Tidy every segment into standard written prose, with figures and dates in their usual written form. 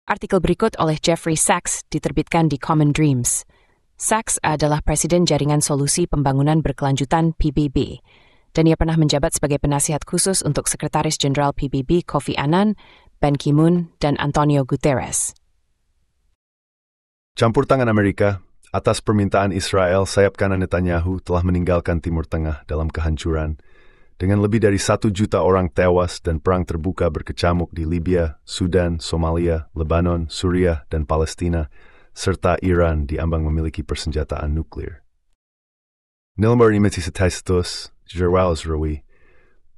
Artikel berikut oleh Jeffrey Sachs diterbitkan di Common Dreams. Sachs adalah Presiden Jaringan Solusi Pembangunan Berkelanjutan PBB, dan ia pernah menjabat sebagai penasihat khusus untuk Sekretaris Jenderal PBB Kofi Annan, Ban Ki-moon, dan Antonio Guterres. Campur tangan Amerika atas permintaan Israel, sayap kanan Netanyahu telah meninggalkan Timur Tengah dalam kehancuran, dengan lebih dari 1 juta orang tewas dan perang terbuka berkecamuk di Libya, Sudan, Somalia, Lebanon, Suriah, dan Palestina, serta Iran diambang memiliki persenjataan nuklir. Nilmar imeti seteistus, Jerwal Zrawi,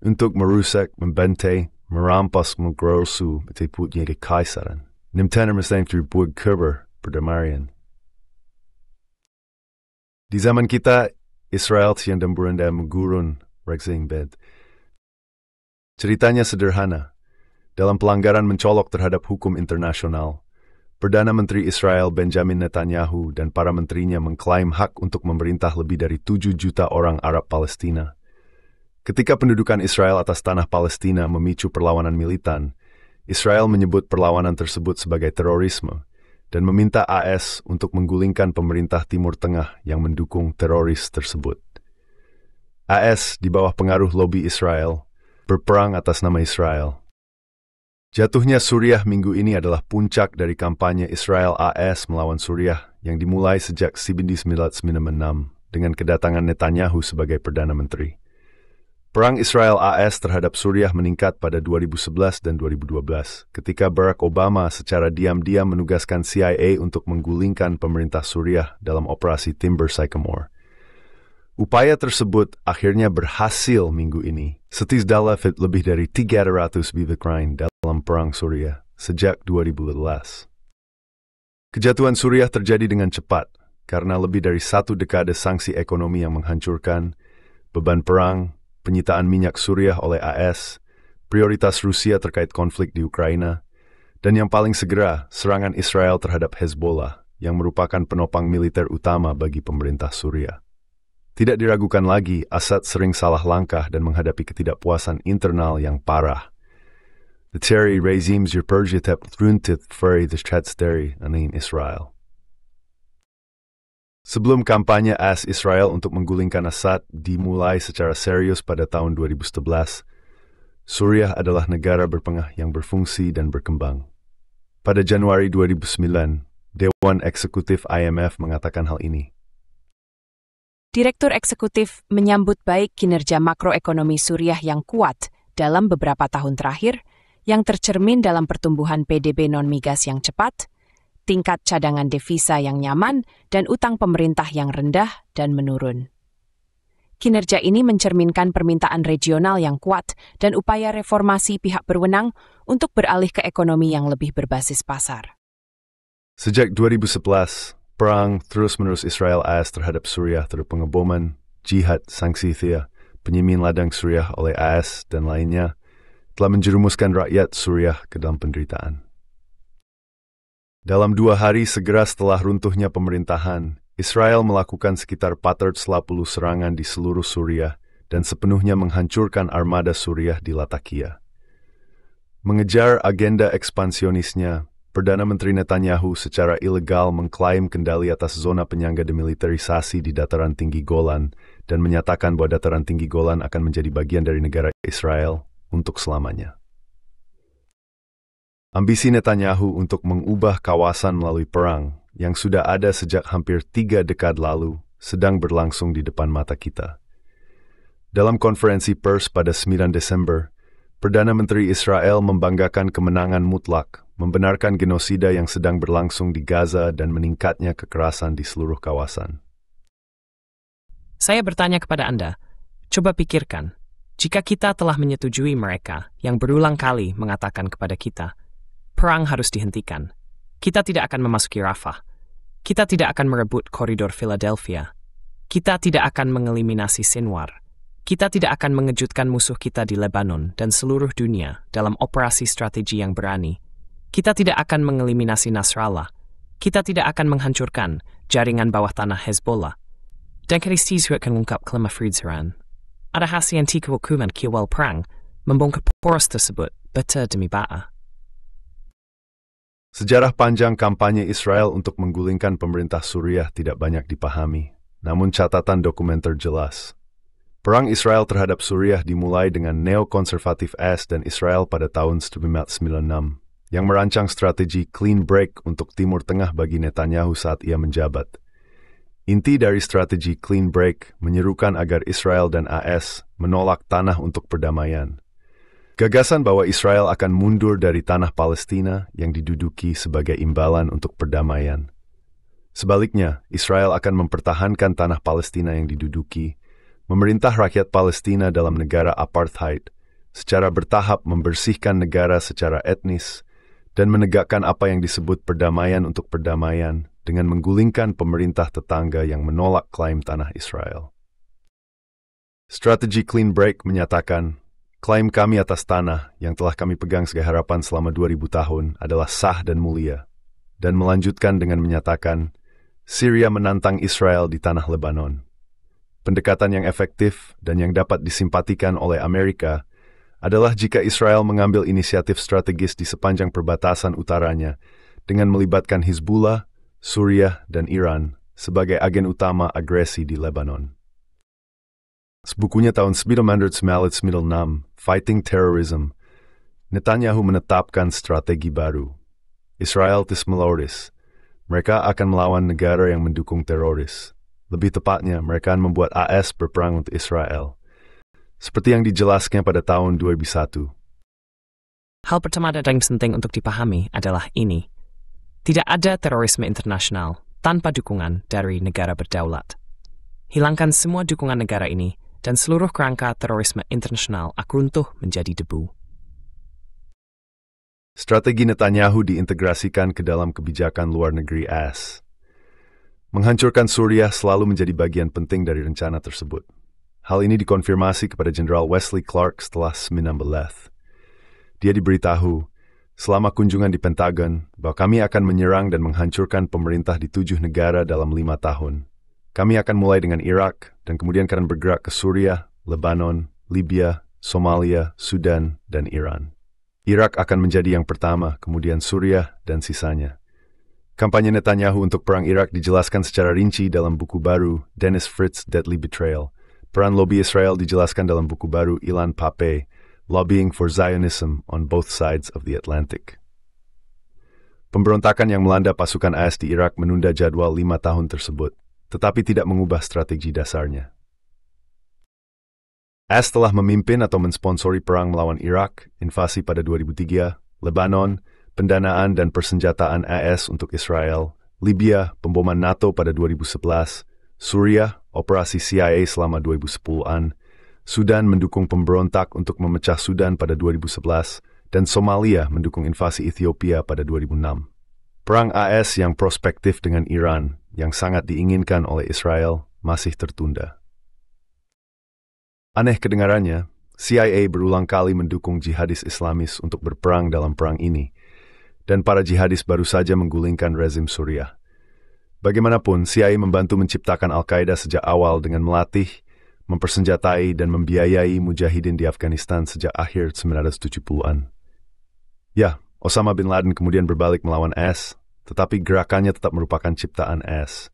untuk merusak, membantai, merampas, menggerosu, metiputnya kekaisaran. Nimtaner mesang terbuat kerber, perdamaian. Di zaman kita, Israel tiang dan berenda menggurun, Rexing bed. Ceritanya sederhana. Dalam pelanggaran mencolok terhadap hukum internasional, Perdana Menteri Israel Benjamin Netanyahu dan para menterinya mengklaim hak untuk memerintah lebih dari 7 juta orang Arab Palestina. Ketika pendudukan Israel atas tanah Palestina memicu perlawanan militan, Israel menyebut perlawanan tersebut sebagai terorisme dan meminta AS untuk menggulingkan pemerintah Timur Tengah yang mendukung teroris tersebut. AS di bawah pengaruh lobi Israel berperang atas nama Israel. Jatuhnya Suriah minggu ini adalah puncak dari kampanye Israel AS melawan Suriah yang dimulai sejak 1996 dengan kedatangan Netanyahu sebagai Perdana Menteri. Perang Israel AS terhadap Suriah meningkat pada 2011 dan 2012 ketika Barack Obama secara diam-diam menugaskan CIA untuk menggulingkan pemerintah Suriah dalam operasi Timber Sycamore. Upaya tersebut akhirnya berhasil minggu ini. Setidaknya lebih dari 300 Ukraine dalam perang Suriah sejak 2012. Kejatuhan Suriah terjadi dengan cepat karena lebih dari 1 dekade sanksi ekonomi yang menghancurkan, beban perang, penyitaan minyak Suriah oleh AS, prioritas Rusia terkait konflik di Ukraina, dan yang paling segera serangan Israel terhadap Hezbollah yang merupakan penopang militer utama bagi pemerintah Suriah. Tidak diragukan lagi, Assad sering salah langkah dan menghadapi ketidakpuasan internal yang parah. The Terry regimes purgative runtit furry the stratsteri anin Israel. Sebelum kampanye AS Israel untuk menggulingkan Assad dimulai secara serius pada tahun 2011, Suriah adalah negara berpengah yang berfungsi dan berkembang. Pada Januari 2009, Dewan Eksekutif IMF mengatakan hal ini. Direktur Eksekutif menyambut baik kinerja makroekonomi Suriah yang kuat dalam beberapa tahun terakhir, yang tercermin dalam pertumbuhan PDB non-migas yang cepat, tingkat cadangan devisa yang nyaman, dan utang pemerintah yang rendah dan menurun. Kinerja ini mencerminkan permintaan regional yang kuat dan upaya reformasi pihak berwenang untuk beralih ke ekonomi yang lebih berbasis pasar. Sejak 2011, perang terus-menerus Israel AS terhadap Suriah terhadap pengeboman, jihad, sanksi Thea, penyemin ladang Suriah oleh AS dan lainnya telah menjerumuskan rakyat Suriah ke dalam penderitaan. Dalam 2 hari segera setelah runtuhnya pemerintahan, Israel melakukan sekitar 410 serangan di seluruh Suriah dan sepenuhnya menghancurkan armada Suriah di Latakia. Mengejar agenda ekspansionisnya, Perdana Menteri Netanyahu secara ilegal mengklaim kendali atas zona penyangga demilitarisasi di dataran tinggi Golan dan menyatakan bahwa dataran tinggi Golan akan menjadi bagian dari negara Israel untuk selamanya. Ambisi Netanyahu untuk mengubah kawasan melalui perang yang sudah ada sejak hampir 3 dekade lalu sedang berlangsung di depan mata kita. Dalam konferensi pers pada 9 Desember, Perdana Menteri Israel membanggakan kemenangan mutlak, membenarkan genosida yang sedang berlangsung di Gaza dan meningkatnya kekerasan di seluruh kawasan. Saya bertanya kepada Anda, coba pikirkan, jika kita telah menyetujui mereka yang berulang kali mengatakan kepada kita, perang harus dihentikan, kita tidak akan memasuki Rafah, kita tidak akan merebut koridor Philadelphia, kita tidak akan mengeliminasi Sinwar, kita tidak akan mengejutkan musuh kita di Lebanon dan seluruh dunia dalam operasi strategi yang berani, kita tidak akan mengeliminasi Nasrallah, kita tidak akan menghancurkan jaringan bawah tanah Hezbollah, dan Kristus akan mengungkap kelima Friedzeran. Ada hasil antika hukuman kiwal perang membongkar poros tersebut beta demi bata. Sejarah panjang kampanye Israel untuk menggulingkan pemerintah Suriah tidak banyak dipahami, namun catatan dokumenter jelas. Perang Israel terhadap Suriah dimulai dengan neokonservatif AS dan Israel pada tahun 1996, yang merancang strategi clean break untuk Timur Tengah bagi Netanyahu saat ia menjabat. Inti dari strategi clean break menyerukan agar Israel dan AS menolak tanah untuk perdamaian. Gagasan bahwa Israel akan mundur dari tanah Palestina yang diduduki sebagai imbalan untuk perdamaian. Sebaliknya, Israel akan mempertahankan tanah Palestina yang diduduki, memerintah rakyat Palestina dalam negara apartheid, secara bertahap membersihkan negara secara etnis, dan menegakkan apa yang disebut perdamaian untuk perdamaian dengan menggulingkan pemerintah tetangga yang menolak klaim tanah Israel. Strategi Clean Break menyatakan, klaim kami atas tanah yang telah kami pegang sebagai harapan selama 2000 tahun adalah sah dan mulia, dan melanjutkan dengan menyatakan, Syria menantang Israel di tanah Lebanon. Pendekatan yang efektif dan yang dapat disimpatikan oleh Amerika adalah jika Israel mengambil inisiatif strategis di sepanjang perbatasan utaranya dengan melibatkan Hizbullah, Suriah, dan Iran sebagai agen utama agresi di Lebanon. Sebukunya tahun 1996, Fighting Terrorism, Netanyahu menetapkan strategi baru. Israel Tismeloris. Mereka akan melawan negara yang mendukung teroris. Lebih tepatnya, mereka akan membuat AS berperang untuk Israel. Seperti yang dijelaskan pada tahun 2001. Hal pertama dan yang penting untuk dipahami adalah ini. Tidak ada terorisme internasional tanpa dukungan dari negara berdaulat. Hilangkan semua dukungan negara ini, dan seluruh kerangka terorisme internasional akan runtuh menjadi debu. Strategi Netanyahu diintegrasikan ke dalam kebijakan luar negeri AS. Menghancurkan Suriah selalu menjadi bagian penting dari rencana tersebut. Hal ini dikonfirmasi kepada Jenderal Wesley Clark setelah seminar Beleth. Dia diberitahu, selama kunjungan di Pentagon, bahwa kami akan menyerang dan menghancurkan pemerintah di 7 negara dalam 5 tahun. Kami akan mulai dengan Irak, dan kemudian akan bergerak ke Suriah, Lebanon, Libya, Somalia, Sudan, dan Iran. Irak akan menjadi yang pertama, kemudian Suriah, dan sisanya. Kampanye Netanyahu untuk perang Irak dijelaskan secara rinci dalam buku baru Dennis Fritz's Deadly Betrayal. Peran lobi Israel dijelaskan dalam buku baru Ilan Pappé, Lobbying for Zionism on Both Sides of the Atlantic. Pemberontakan yang melanda pasukan AS di Irak menunda jadwal 5 tahun tersebut, tetapi tidak mengubah strategi dasarnya. AS telah memimpin atau mensponsori perang melawan Irak, invasi pada 2003, Lebanon, pendanaan dan persenjataan AS untuk Israel, Libya, pemboman NATO pada 2011, Suriah, operasi CIA selama 2010-an, Sudan mendukung pemberontak untuk memecah Sudan pada 2011, dan Somalia mendukung invasi Ethiopia pada 2006. Perang AS yang prospektif dengan Iran, yang sangat diinginkan oleh Israel, masih tertunda. Aneh kedengarannya, CIA berulang kali mendukung jihadis Islamis untuk berperang dalam perang ini, dan para jihadis baru saja menggulingkan rezim Suriah. Bagaimanapun, CIA membantu menciptakan Al-Qaeda sejak awal dengan melatih, mempersenjatai, dan membiayai mujahidin di Afghanistan sejak akhir 1970-an. Ya, Osama bin Laden kemudian berbalik melawan AS, tetapi gerakannya tetap merupakan ciptaan AS.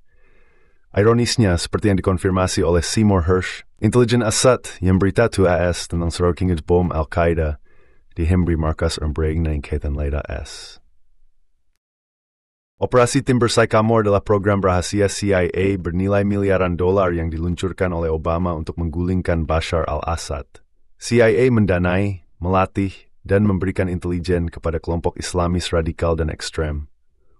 Ironisnya, seperti yang dikonfirmasi oleh Seymour Hersh, intelijen Assad yang beritahu AS tentang serangan bom Al-Qaeda di Hembri markas Umbrella Kaitan Laida AS. Operasi Timber Sycamore adalah program rahasia CIA bernilai miliaran dolar yang diluncurkan oleh Obama untuk menggulingkan Bashar al-Assad. CIA mendanai, melatih, dan memberikan intelijen kepada kelompok Islamis radikal dan ekstrem.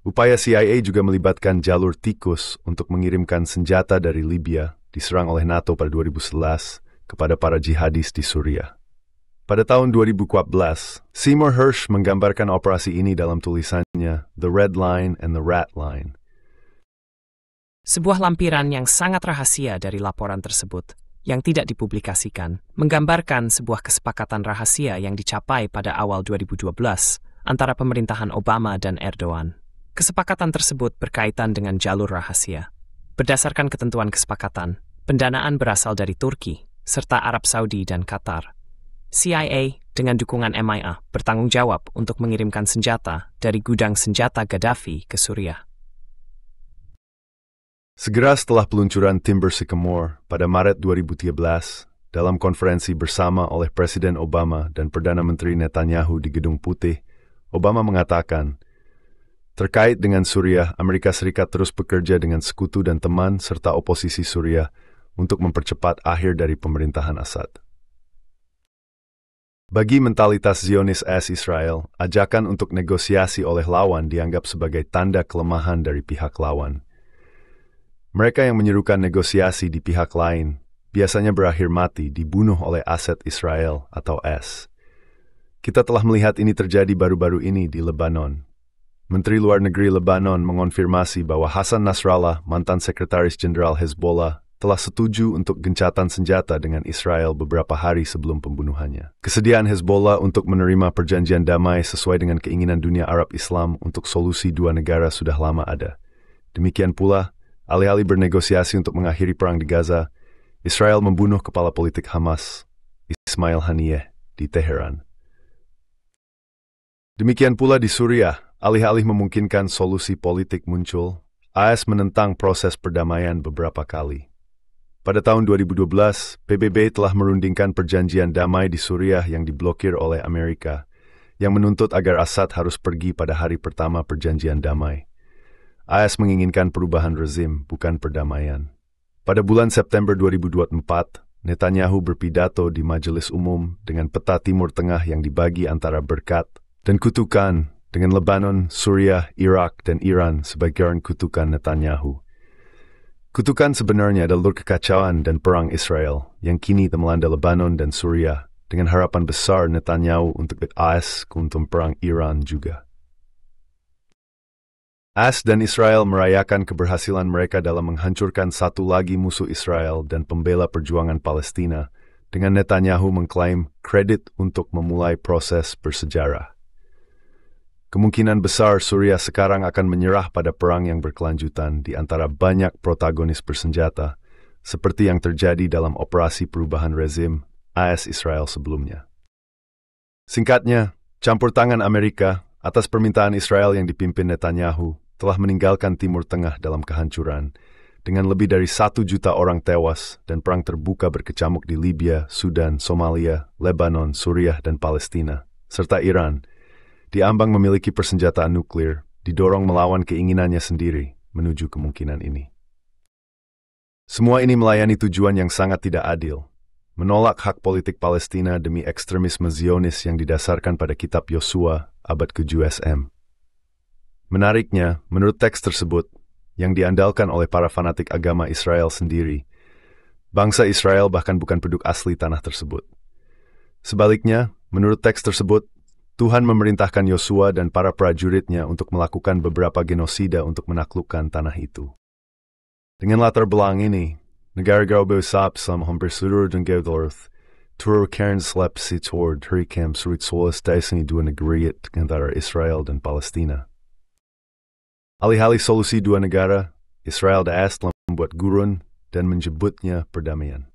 Upaya CIA juga melibatkan jalur tikus untuk mengirimkan senjata dari Libya, diserang oleh NATO pada 2011, kepada para jihadis di Suriah. Pada tahun 2014, Seymour Hersh menggambarkan operasi ini dalam tulisannya The Red Line and the Rat Line. Sebuah lampiran yang sangat rahasia dari laporan tersebut, yang tidak dipublikasikan, menggambarkan sebuah kesepakatan rahasia yang dicapai pada awal 2012 antara pemerintahan Obama dan Erdogan. Kesepakatan tersebut berkaitan dengan jalur rahasia. Berdasarkan ketentuan kesepakatan, pendanaan berasal dari Turki, serta Arab Saudi dan Qatar. CIA dengan dukungan MIA bertanggung jawab untuk mengirimkan senjata dari gudang senjata Gaddafi ke Suriah. Segera setelah peluncuran Timber Sycamore pada Maret 2013, dalam konferensi bersama oleh Presiden Obama dan Perdana Menteri Netanyahu di Gedung Putih, Obama mengatakan, terkait dengan Suriah, Amerika Serikat terus bekerja dengan sekutu dan teman serta oposisi Suriah untuk mempercepat akhir dari pemerintahan Assad. Bagi mentalitas Zionis Israel, ajakan untuk negosiasi oleh lawan dianggap sebagai tanda kelemahan dari pihak lawan. Mereka yang menyerukan negosiasi di pihak lain biasanya berakhir mati dibunuh oleh Assad Israel atau S. Kita telah melihat ini terjadi baru-baru ini di Lebanon. Menteri Luar Negeri Lebanon mengonfirmasi bahwa Hassan Nasrallah, mantan Sekretaris Jenderal Hezbollah, telah setuju untuk gencatan senjata dengan Israel beberapa hari sebelum pembunuhannya. Kesediaan Hezbollah untuk menerima perjanjian damai sesuai dengan keinginan dunia Arab Islam untuk solusi dua negara sudah lama ada. Demikian pula, alih-alih bernegosiasi untuk mengakhiri perang di Gaza, Israel membunuh kepala politik Hamas, Ismail Haniyeh, di Teheran. Demikian pula di Suriah, alih-alih memungkinkan solusi politik muncul, AS menentang proses perdamaian beberapa kali. Pada tahun 2012, PBB telah merundingkan perjanjian damai di Suriah yang diblokir oleh Amerika, yang menuntut agar Assad harus pergi pada hari pertama perjanjian damai. AS menginginkan perubahan rezim, bukan perdamaian. Pada bulan September 2024, Netanyahu berpidato di Majelis Umum dengan peta Timur Tengah yang dibagi antara berkat dan kutukan, dengan Lebanon, Suriah, Irak, dan Iran sebagai kutukan Netanyahu. Kutukan sebenarnya adalah kekacauan dan perang Israel yang kini melanda Lebanon dan Suriah dengan harapan besar Netanyahu untuk AS untuk perang Iran juga. AS dan Israel merayakan keberhasilan mereka dalam menghancurkan satu lagi musuh Israel dan pembela perjuangan Palestina dengan Netanyahu mengklaim kredit untuk memulai proses bersejarah. Kemungkinan besar Suriah sekarang akan menyerah pada perang yang berkelanjutan di antara banyak protagonis bersenjata, seperti yang terjadi dalam operasi perubahan rezim AS Israel sebelumnya. Singkatnya, campur tangan Amerika atas permintaan Israel yang dipimpin Netanyahu telah meninggalkan Timur Tengah dalam kehancuran, dengan lebih dari 1 juta orang tewas dan perang terbuka berkecamuk di Libya, Sudan, Somalia, Lebanon, Suriah, dan Palestina, serta Iran, diambang memiliki persenjataan nuklir, didorong melawan keinginannya sendiri menuju kemungkinan ini. Semua ini melayani tujuan yang sangat tidak adil, menolak hak politik Palestina demi ekstremisme Zionis yang didasarkan pada kitab Yosua abad ke-7 SM. Menariknya, menurut teks tersebut, yang diandalkan oleh para fanatik agama Israel sendiri, bangsa Israel bahkan bukan penduduk asli tanah tersebut. Sebaliknya, menurut teks tersebut, Tuhan memerintahkan Yosua dan para prajuritnya untuk melakukan beberapa genosida untuk menaklukkan tanah itu. Dengan latar belakang ini, negara-negara besar selama hampir seluruh dunia turut slap toward hurricane sulit solas dasani dua negara antara Israel dan Palestina. Alih-alih solusi dua negara, Israel dan AS telah membuat gurun dan menyebutnya perdamaian.